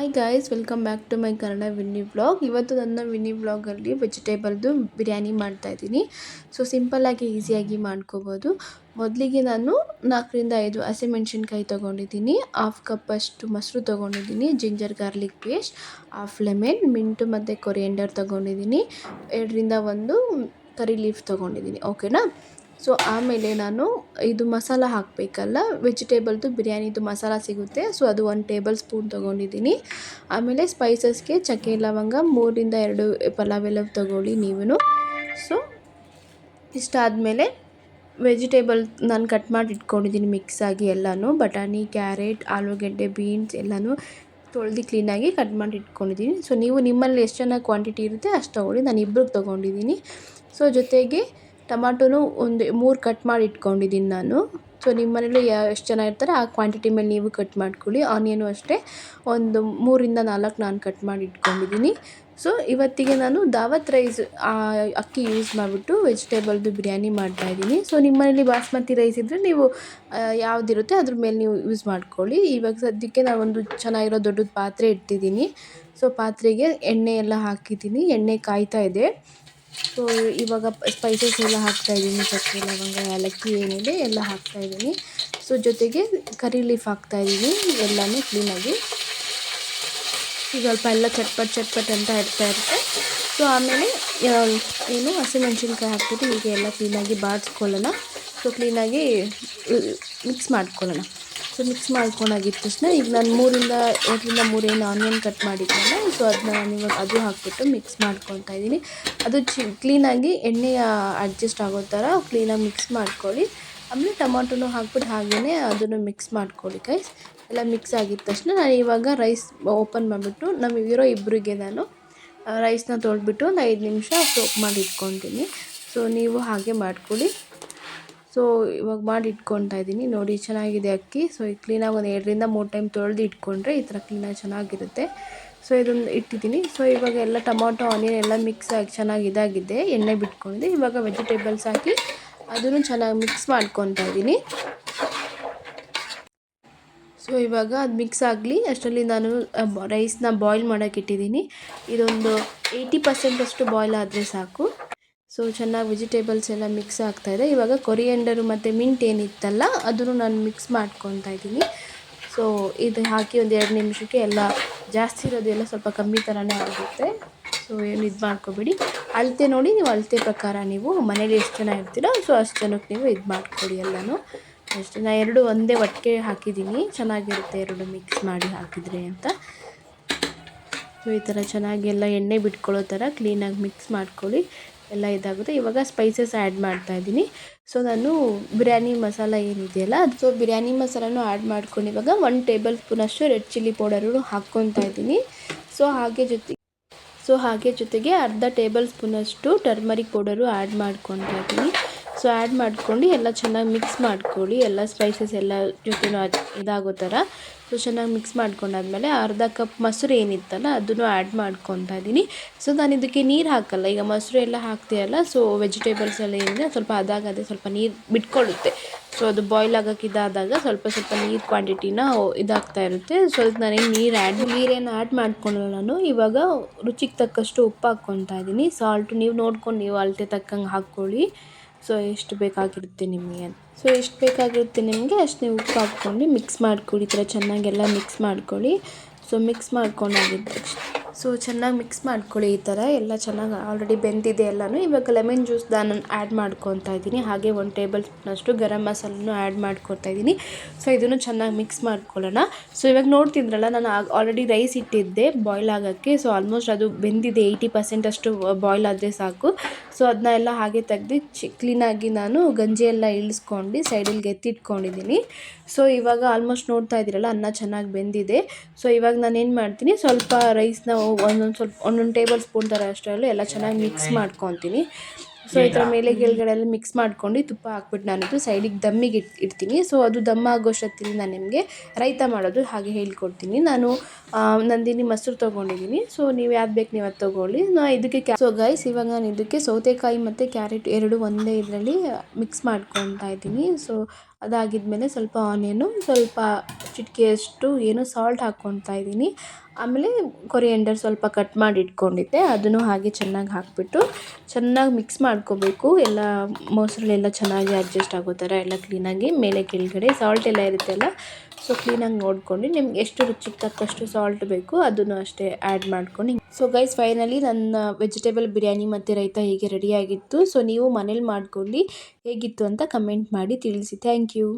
Hi guys, welcome back to my Kannada Vinni vlog. ಇವತ್ತು ನನ್ನ Vinnie ವ್ಲಾಗಲ್ಲಿ ವೆಜಿಟೇಬಲ್ದು ಬಿರಿಯಾನಿ ಮಾಡ್ತಾಯಿದ್ದೀನಿ. ಸೊ ಸಿಂಪಲ್ಲಾಗಿ ಈಸಿಯಾಗಿ ಮಾಡ್ಕೋಬೋದು. ಮೊದಲಿಗೆ ನಾನು 4-5 ಹಸಿಮೆಣ್ಸಿನ್ಕಾಯಿ ತೊಗೊಂಡಿದ್ದೀನಿ, ಹಾಫ್ ಕಪ್ಪಷ್ಟು ಮೊಸರು ತೊಗೊಂಡಿದ್ದೀನಿ, ginger garlic paste, half lemon, mint ಮತ್ತು ಕೊರಿಯಂಡರ್ ತೊಗೊಂಡಿದ್ದೀನಿ, 2 ಕರಿ ಲೀಫ್ ತೊಗೊಂಡಿದ್ದೀನಿ. ಓಕೆನಾ. ಸೊ ಆಮೇಲೆ ನಾನು ಇದು ಮಸಾಲ ಹಾಕಬೇಕಲ್ಲ, ವೆಜಿಟೇಬಲ್ದು ಬಿರಿಯಾನಿದು ಮಸಾಲ ಸಿಗುತ್ತೆ. ಸೊ ಅದು 1 ಟೇಬಲ್ ಸ್ಪೂನ್ ತೊಗೊಂಡಿದ್ದೀನಿ. ಆಮೇಲೆ ಸ್ಪೈಸಸ್ಗೆ ಚಕ್ಕೆ ಲವಂಗ 3-2 ಪಲಾವ್ ಎಲೆ ತೊಗೊಳ್ಳಿ ನೀವು. ಸೊ ಇಷ್ಟಾದಮೇಲೆ ವೆಜಿಟೇಬಲ್ ನಾನು ಕಟ್ ಮಾಡಿ ಇಟ್ಕೊಂಡಿದ್ದೀನಿ ಮಿಕ್ಸಾಗಿ ಎಲ್ಲನೂ. ಬಟಾಣಿ, ಕ್ಯಾರೆಟ್, ಆಲೂಗೆಡ್ಡೆ, ಬೀನ್ಸ್ ಎಲ್ಲನೂ ತೊಳೆದು ಕ್ಲೀನಾಗಿ ಕಟ್ ಮಾಡಿ ಇಟ್ಕೊಂಡಿದ್ದೀನಿ. ಸೊ ನೀವು ನಿಮ್ಮಲ್ಲಿ ಎಷ್ಟು ಜನ ಕ್ವಾಂಟಿಟಿ ಇರುತ್ತೆ ಅಷ್ಟು ತೊಗೊಳ್ಳಿ. ನಾನು ಇಬ್ಬರಿಗೆ ತೊಗೊಂಡಿದ್ದೀನಿ. ಸೊ ಜೊತೆಗೆ ಟೊಮಾಟೋನು 3 ಕಟ್ ಮಾಡಿ ಇಟ್ಕೊಂಡಿದ್ದೀನಿ ನಾನು. ಸೊ ನಿಮ್ಮ ಮನೇಲಿ ಎಷ್ಟು ಜನ ಇರ್ತಾರೆ ಆ ಕ್ವಾಂಟಿಟಿ ಮೇಲೆ ನೀವು ಕಟ್ ಮಾಡ್ಕೊಳ್ಳಿ. ಆನಿಯನು ಅಷ್ಟೇ 3-4 ನಾನು ಕಟ್ ಮಾಡಿ ಇಟ್ಕೊಂಡಿದ್ದೀನಿ. ಸೊ ಇವತ್ತಿಗೆ ನಾನು ದಾವತ್ ರೈಸ್ ಅಕ್ಕಿ ಯೂಸ್ ಮಾಡಿಬಿಟ್ಟು ವೆಜಿಟೇಬಲ್ದು ಬಿರಿಯಾನಿ ಮಾಡ್ತಾಯಿದ್ದೀನಿ. ಸೊ ನಿಮ್ಮ ಮನೇಲಿ ಬಾಸ್ಮತಿ ರೈಸ್ ಇದ್ದರೆ ನೀವು ಯಾವುದಿರುತ್ತೆ ಅದ್ರ ಮೇಲೆ ನೀವು ಯೂಸ್ ಮಾಡ್ಕೊಳ್ಳಿ. ಇವಾಗ ಸದ್ಯಕ್ಕೆ ನಾನು ಒಂದು ಚೆನ್ನಾಗಿರೋ ದೊಡ್ಡದು ಪಾತ್ರೆ ಇಟ್ಟಿದ್ದೀನಿ. ಸೊ ಪಾತ್ರೆಗೆ ಎಣ್ಣೆ ಎಲ್ಲ ಹಾಕಿದ್ದೀನಿ, ಎಣ್ಣೆ ಕಾಯ್ತಾ ಇದೆ. ಸೊ ಇವಾಗ ಸ್ಪೈಸಸ್ ಎಲ್ಲ ಹಾಕ್ತಾಯಿದ್ದೀನಿ, ಚಕ್ಕೆ ಲವಂಗ ಏಲಕ್ಕಿ ಏನಿದೆ ಎಲ್ಲ ಹಾಕ್ತಾಯಿದ್ದೀನಿ. ಸೊ ಜೊತೆಗೆ ಕರಿ ಲೀಫ್ ಹಾಕ್ತಾಯಿದ್ದೀನಿ ಎಲ್ಲನೂ ಕ್ಲೀನಾಗಿ. ಸ್ವಲ್ಪ ಎಲ್ಲ ಚಟ್ಪಟ್ ಅಂತ ಇರುತ್ತೆ. ಸೊ ಆಮೇಲೆ ಹಸಿಮೆಣ್ಸಿನ್ಕಾಯಿ ಹಾಕ್ಬಿಟ್ಟು ಹೀಗೆ ಎಲ್ಲ ಕ್ಲೀನಾಗಿ ಬಾಡಿಸ್ಕೊಳ್ಳೋಣ. ಸೊ ಕ್ಲೀನಾಗಿ ಮಿಕ್ಸ್ ಮಾಡ್ಕೊಳ್ಳೋಣ. ಸೊ ಮಿಕ್ಸ್ ಮಾಡ್ಕೊಂಡಾಗಿದ್ದ ತಕ್ಷಣ ಈಗ ನಾನು 2-3 ಆನಿಯನ್ ಕಟ್ ಮಾಡಿದ್ನಲ್ಲ, ಸೊ ಅದನ್ನ ನಾನು ಇವಾಗ ಅದು ಹಾಕ್ಬಿಟ್ಟು ಮಿಕ್ಸ್ ಮಾಡ್ಕೊತಾ ಇದ್ದೀನಿ. ಅದು ಕ್ಲೀನಾಗಿ ಎಣ್ಣೆಯ ಅಡ್ಜಸ್ಟ್ ಆಗೋ ಥರ ಕ್ಲೀನಾಗಿ ಮಿಕ್ಸ್ ಮಾಡ್ಕೊಳ್ಳಿ. ಆಮೇಲೆ ಟೊಮಾಟೊನೂ ಹಾಕ್ಬಿಟ್ಟು ಹಾಗೆಯೇ ಅದನ್ನು ಮಿಕ್ಸ್ ಮಾಡ್ಕೊಳ್ಳಿ ಗೈಸ್. ಎಲ್ಲ ಮಿಕ್ಸ್ ಆಗಿದ್ದ ತಕ್ಷಣ ನಾನು ಇವಾಗ ರೈಸ್ ಓಪನ್ ಮಾಡಿಬಿಟ್ಟು ನಮಗಿರೋ ಇಬ್ಬರಿಗೆ ನಾನು ರೈಸ್ನ ತೊಳೆದ್ಬಿಟ್ಟು ಒಂದು 5 ನಿಮಿಷ ಸೋಕ್ ಮಾಡಿ ಇಟ್ಕೊತೀನಿ. ಸೊ ನೀವು ಹಾಗೆ ಮಾಡ್ಕೊಳ್ಳಿ. ಸೊ ಇವಾಗ ಮಾಡಿ ಇಟ್ಕೊತಾ ಇದ್ದೀನಿ ನೋಡಿ, ಚೆನ್ನಾಗಿದೆ ಅಕ್ಕಿ. ಸೊ ಇದು ಕ್ಲೀನಾಗಿ ಒಂದು 2-3 ಟೈಮ್ ತೊಳೆದು ಇಟ್ಕೊಂಡ್ರೆ ಈ ಥರ ಕ್ಲೀನಾಗಿ ಚೆನ್ನಾಗಿರುತ್ತೆ. ಸೊ ಇದನ್ನು ಇಟ್ಟಿದ್ದೀನಿ. ಸೊ ಇವಾಗ ಎಲ್ಲ ಟೊಮಾಟೊ ಆನಿಯನ್ ಎಲ್ಲ ಮಿಕ್ಸ್ ಆಗಿ ಚೆನ್ನಾಗಿ ಇದಾಗಿದೆ, ಎಣ್ಣೆ ಬಿಟ್ಕೊಂಡಿದೆ. ಇವಾಗ ವೆಜಿಟೇಬಲ್ಸ್ ಹಾಕಿ ಅದನ್ನು ಚೆನ್ನಾಗಿ ಮಿಕ್ಸ್ ಮಾಡ್ಕೊತಾ ಇದ್ದೀನಿ. ಸೊ ಇವಾಗ ಅದು ಮಿಕ್ಸ್ ಆಗಲಿ ಅಷ್ಟರಲ್ಲಿ ನಾನು ರೈಸ್ನ ಬಾಯ್ಲ್ ಮಾಡೋಕ್ಕೆ ಇಟ್ಟಿದ್ದೀನಿ. ಇದೊಂದು 80% ಅಷ್ಟು ಬಾಯ್ಲ್ ಆದರೆ ಸಾಕು. ಸೊ ಚೆನ್ನಾಗಿ ವೆಜಿಟೇಬಲ್ಸ್ ಎಲ್ಲ ಮಿಕ್ಸ್ ಆಗ್ತಾಯಿದೆ. ಇವಾಗ ಕೊರಿಯಂಡರು ಮತ್ತು ಮಿಂಟ್ ಏನಿತ್ತಲ್ಲ ಅದನ್ನು ನಾನು ಮಿಕ್ಸ್ ಮಾಡ್ಕೊತಾ ಇದ್ದೀನಿ. ಸೊ ಇದು ಹಾಕಿ ಒಂದು 2 ನಿಮಿಷಕ್ಕೆ ಎಲ್ಲ ಜಾಸ್ತಿ ಇರೋದೆಲ್ಲ ಸ್ವಲ್ಪ ಕಮ್ಮಿ ಥರನೇ ಆಗುತ್ತೆ. ಸೊ ಏನು ಇದು ಮಾಡ್ಕೊಬೇಡಿ, ಅಳತೆ ನೋಡಿ, ನೀವು ಅಳತೆ ಪ್ರಕಾರ ನೀವು ಮನೇಲಿ ಎಷ್ಟು ಜನ ಇರ್ತೀರೋ ಸೊ ಅಷ್ಟು ಜನಕ್ಕೆ ನೀವು ಇದು ಮಾಡ್ಕೊಳ್ಳಿ ಎಲ್ಲನೂ ಅಷ್ಟೇ. ನಾನು 2 ಒಂದೇ ಒಟ್ಟಿಗೆ ಹಾಕಿದ್ದೀನಿ, ಚೆನ್ನಾಗಿರುತ್ತೆ 2 ಮಿಕ್ಸ್ ಮಾಡಿ ಹಾಕಿದರೆ ಅಂತ. ಸೊ ಈ ಥರ ಚೆನ್ನಾಗಿ ಎಲ್ಲ ಎಣ್ಣೆ ಬಿಟ್ಕೊಳ್ಳೋ ಥರ ಕ್ಲೀನಾಗಿ ಮಿಕ್ಸ್ ಮಾಡ್ಕೊಳ್ಳಿ, ಎಲ್ಲ ಇದಾಗುತ್ತೆ. ಇವಾಗ ಸ್ಪೈಸಸ್ ಆ್ಯಡ್ ಮಾಡ್ತಾಯಿದ್ದೀನಿ. ಸೊ ನಾನು ಬಿರಿಯಾನಿ ಮಸಾಲ ಏನಿದೆಯಲ್ಲ ಸೊ ಬಿರಿಯಾನಿ ಮಸಾಲನೂ ಆ್ಯಡ್ ಮಾಡ್ಕೊಂಡು ಇವಾಗ 1 ಟೇಬಲ್ ಸ್ಪೂನಷ್ಟು ರೆಡ್ ಚಿಲ್ಲಿ ಪೌಡರು ಹಾಕ್ಕೊತಾ ಇದ್ದೀನಿ. ಸೊ ಹಾಗೆ ಜೊತೆಗೆ ಅರ್ಧ ಟೇಬಲ್ ಸ್ಪೂನಷ್ಟು ಟರ್ಮರಿಕ್ ಪೌಡರು ಆ್ಯಡ್ ಮಾಡ್ಕೊತಾ ಇದ್ದೀನಿ. ಸೊ ಆ್ಯಡ್ ಮಾಡ್ಕೊಂಡು ಎಲ್ಲ ಚೆನ್ನಾಗಿ ಮಿಕ್ಸ್ ಮಾಡ್ಕೊಳ್ಳಿ, ಎಲ್ಲ ಸ್ಪೈಸಸ್ ಎಲ್ಲ ಜೊತೆನೂ ಇದಾಗೋ ಥರ. ಸೊ ಚೆನ್ನಾಗಿ ಮಿಕ್ಸ್ ಮಾಡ್ಕೊಂಡಾದ್ಮೇಲೆ ಅರ್ಧ ಕಪ್ ಮೊಸರು ಏನಿತ್ತಲ್ಲ ಅದನ್ನು ಆ್ಯಡ್ ಮಾಡ್ಕೊತಾ ಇದ್ದೀನಿ. ಸೊ ನಾನು ಇದಕ್ಕೆ ನೀರು ಹಾಕಲ್ಲ, ಈಗ ಮೊಸರು ಎಲ್ಲ ಹಾಕ್ತೀಯಲ್ಲ ಸೊ ವೆಜಿಟೇಬಲ್ಸ್ ಎಲ್ಲ ಏನಿದೆ ಸ್ವಲ್ಪ ಅದಾಗದೆ ಸ್ವಲ್ಪ ನೀರು ಬಿಟ್ಕೊಳ್ಳುತ್ತೆ. ಸೊ ಅದು ಬಾಯ್ಲ್ ಆಗೋಕ್ಕೆ ಇದಾದಾಗ ಸ್ವಲ್ಪ ನೀರು ಕ್ವಾಂಟಿಟಿನ ಇದಾಗ್ತಾ ಇರುತ್ತೆ. ಸೊ ಅದಕ್ಕೆ ನಾನೇನು ನೀರೇನು ಆ್ಯಡ್ ಮಾಡ್ಕೊಳ್ಳಲ್ಲ ನಾನು. ಇವಾಗ ರುಚಿಗೆ ತಕ್ಕಷ್ಟು ಉಪ್ಪು ಹಾಕ್ಕೊತಾ ಇದ್ದೀನಿ. ಸಾಲ್ಟು ನೀವು ನೋಡ್ಕೊಂಡು ನೀವು ಅಳತೆ ತಕ್ಕಂಗೆ ಹಾಕ್ಕೊಳ್ಳಿ. ಸೊ ಎಷ್ಟು ಬೇಕಾಗಿರುತ್ತೆ ನಿಮಗೆ, ಸೊ ಎಷ್ಟು ಬೇಕಾಗಿರುತ್ತೆ ನಿಮಗೆ ಅಷ್ಟು ನೀವು ಉಪ್ಪು ಹಾಕ್ಕೊಂಡು ಮಿಕ್ಸ್ ಮಾಡ್ಕೊಳ್ಳಿ. ಈ ಥರ ಚೆನ್ನಾಗೆಲ್ಲ ಮಿಕ್ಸ್ ಮಾಡ್ಕೊಳ್ಳಿ. ಸೊ ಮಿಕ್ಸ್ ಮಾಡ್ಕೊಂಡಾಗಿದ್ದು ಸೊ ಚೆನ್ನಾಗಿ ಮಿಕ್ಸ್ ಮಾಡ್ಕೊಳ್ಳಿ. ಈ ಥರ ಎಲ್ಲ ಚೆನ್ನಾಗಿ ಆಲ್ರೆಡಿ ಬೆಂದಿದೆ ಎಲ್ಲನೂ. ಇವಾಗ ಲೆಮನ್ ಜ್ಯೂಸ್ ನಾನು ಆ್ಯಡ್ ಮಾಡ್ಕೊತಾ ಇದ್ದೀನಿ. ಹಾಗೆ 1 ಟೇಬಲ್ ಸ್ಪೂನಷ್ಟು ಗರಂ ಮಸಾಲನೂ ಆ್ಯಡ್ ಮಾಡ್ಕೊತಾ ಇದ್ದೀನಿ. ಸೊ ಇದನ್ನು ಚೆನ್ನಾಗಿ ಮಿಕ್ಸ್ ಮಾಡ್ಕೊಳ್ಳೋಣ. ಸೊ ಇವಾಗ ನೋಡ್ತಿದ್ರಲ್ಲ ನಾನು ಆಲ್ರೆಡಿ ರೈಸ್ ಇಟ್ಟಿದ್ದೆ ಬಾಯ್ಲ್ ಆಗೋಕ್ಕೆ. ಸೊ ಆಲ್ಮೋಸ್ಟ್ ಅದು ಬೆಂದಿದೆ, 80% ಅಷ್ಟು ಬಾಯ್ಲ್ ಆದರೆ ಸಾಕು. ಸೊ ಅದನ್ನ ಎಲ್ಲ ಹಾಗೆ ತೆಗೆದು ಕ್ಲೀನಾಗಿ ನಾನು ಗಂಜಿ ಎಲ್ಲ ಇಳಿಸ್ಕೊಂಡು ಸೈಡಲ್ಲಿ ಎತ್ತಿಟ್ಕೊಂಡಿದ್ದೀನಿ. ಸೊ ಇವಾಗ ಆಲ್ಮೋಸ್ಟ್ ನೋಡ್ತಾ ಇದ್ದೀರಲ್ಲ ಅನ್ನ ಚೆನ್ನಾಗಿ ಬೆಂದಿದೆ. ಸೊ ಇವಾಗ ನಾನು ಏನು ಮಾಡ್ತೀನಿ, ಸ್ವಲ್ಪ ರೈಸ್ನ ಒಂದೊಂದು ಟೇಬಲ್ ಸ್ಪೂನ್ ಥರ ಅಷ್ಟರಲ್ಲೂ ಎಲ್ಲ ಚೆನ್ನಾಗಿ ಮಿಕ್ಸ್ ಮಾಡ್ಕೊತೀನಿ. ಸೊ ಈ ಥರ ಮೇಲೆ ಕೆಳಗಡೆ ಎಲ್ಲ ಮಿಕ್ಸ್ ಮಾಡ್ಕೊಂಡು ತುಪ್ಪ ಹಾಕ್ಬಿಟ್ಟು ನಾನಿದು ಸೈಡಿಗೆ ದಮ್ಮಿಗೆ ಇಡ್ತೀನಿ. ಸೊ ಅದು ದಮ್ಮ ಆಗೋಷ್ಟೊತ್ತಿಗೆ ನಾನು ನಿಮಗೆ ರೈತ ಮಾಡೋದು ಹಾಗೆ ಹೇಳ್ಕೊಡ್ತೀನಿ. ನಾನು ನಂದಿನಿ ಮೊಸರು ತೊಗೊಂಡಿದ್ದೀನಿ. ಸೊ ನೀವು ಯಾವ್ದು ಬೇಕು ನೀವು ಅದು ತೊಗೊಳ್ಳಿ. ಇದಕ್ಕೆ ಸೊ ಗೈಸ್ ಇವಾಗ ನಾನು ಇದಕ್ಕೆ ಸೌತೆಕಾಯಿ ಮತ್ತು ಕ್ಯಾರೆಟ್ 2 ಒಂದೇ ಇದರಲ್ಲಿ ಮಿಕ್ಸ್ ಮಾಡ್ಕೊತಾ ಇದ್ದೀನಿ. ಸೊ ಅದಾಗಿದ್ಮೇಲೆ ಸ್ವಲ್ಪ ಆನಿಯನು, ಸ್ವಲ್ಪ ಚಿಟಿಕೆಯಷ್ಟು ಏನು ಸಾಲ್ಟ್ ಹಾಕ್ಕೊತಾ ಇದ್ದೀನಿ. ಆಮೇಲೆ ಕೊರಿಯಂಡರ್ ಸ್ವಲ್ಪ ಕಟ್ ಮಾಡಿ ಇಟ್ಕೊಂಡಿದ್ದೆ, ಅದನ್ನು ಹಾಗೆ ಚೆನ್ನಾಗಿ ಹಾಕಿಬಿಟ್ಟು ಚೆನ್ನಾಗಿ ಮಿಕ್ಸ್ ಮಾಡ್ಕೋಬೇಕು. ಎಲ್ಲ ಮೊಸರಲ್ಲೆಲ್ಲ ಚೆನ್ನಾಗಿ ಅಡ್ಜಸ್ಟ್ ಆಗೋ ಥರ ಎಲ್ಲ ಕ್ಲೀನಾಗಿ ಮೇಲೆ ಕೆಳಗಡೆ ಸಾಲ್ಟ್ ಎಲ್ಲ ಇರುತ್ತೆ ಅಲ್ಲ, ಸೊ ಕ್ಲೀನಾಗಿ ನೋಡ್ಕೊಂಡು ನಿಮ್ಗೆ ಎಷ್ಟು ರುಚಿಗೆ ತಕ್ಕಷ್ಟು ಸಾಲ್ಟ್ ಬೇಕು ಅದನ್ನು ಅಷ್ಟೇ ಆ್ಯಡ್ ಮಾಡ್ಕೊಂಡು. ಸೊ ಗೈಸ್, ಫೈನಲಿ ನನ್ನ ವೆಜಿಟೇಬಲ್ ಬಿರಿಯಾನಿ ಮತ್ತು ರೈತ ಹೀಗೆ ರೆಡಿಯಾಗಿತ್ತು. ಸೊ ನೀವು ಮನೇಲಿ ಮಾಡ್ಕೊಂಡು ಹೇಗಿತ್ತು ಅಂತ ಕಮೆಂಟ್ ಮಾಡಿ ತಿಳಿಸಿ. Thank you.